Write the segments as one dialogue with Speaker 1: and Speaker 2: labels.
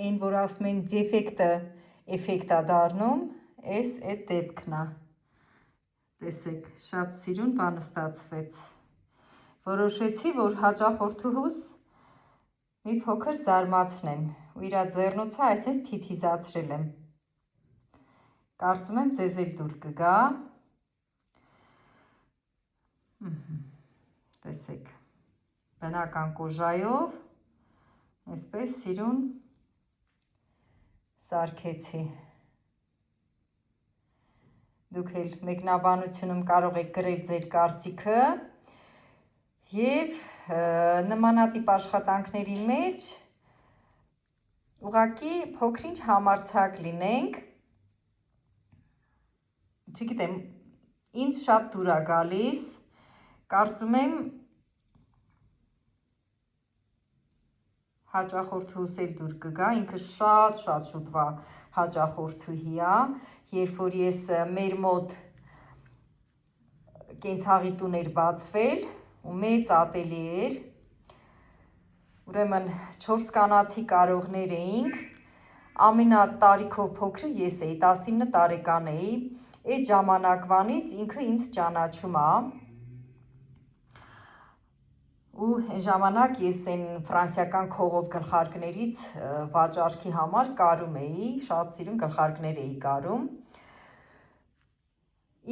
Speaker 1: Այն, որ ասում են դեֆեկտը էֆեկտ է դառնում, այս այդ դեպքն է։ Տեսեք, շատ սիրուն բան ստացվեց։ Որոշեցի, որ հաճախորդուհուս մի փոքր զարմացնեմ ու իր ձեռնոցը այսպես թիթիզացրել եմ։ Կարծում եմ ձեզ էլ դուր կգա։ Տեսեք, բնական կոժայով այսպես սիրուն սարքեցի։ Դուք էլ մեկնաբանությունում կարող եք գրել ձեր կարծիքը և նմանատիպ աշխատանքների մեջ ուղղակի փոքր-ինչ համարձակ լինենք։ Չգիտեմ, ինձ շատ դուր է գալիս, կարծում եմ հաճախորդուհուս էլ դուր կգա, ինքը շատ շուտվա հաճախորդուհի է, երբ որ ես մեր մոտ կենցաղի տուն էր բացվել ու մեծ ատելի էր, ուրեմն 4 կանացի կարողներ էինք, ամենատարիքով փոքրը ես էի, 19 տարեկան էի, այդ ժամանակվանից ինքը ինձ ճանաչում է ու այն ժամանակ ես այն ֆրանսիական քողով գլխարկներից վաճառքի համար կարում էի, շատ սիրուն գլխարկներ էի կարում։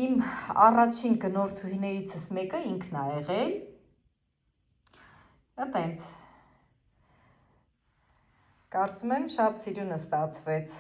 Speaker 1: Իմ առաջին գնորդուհիներիցս մեկը ինքն է եղել, այտենց, կարծում եմ շատ սիրուն ստացվեց։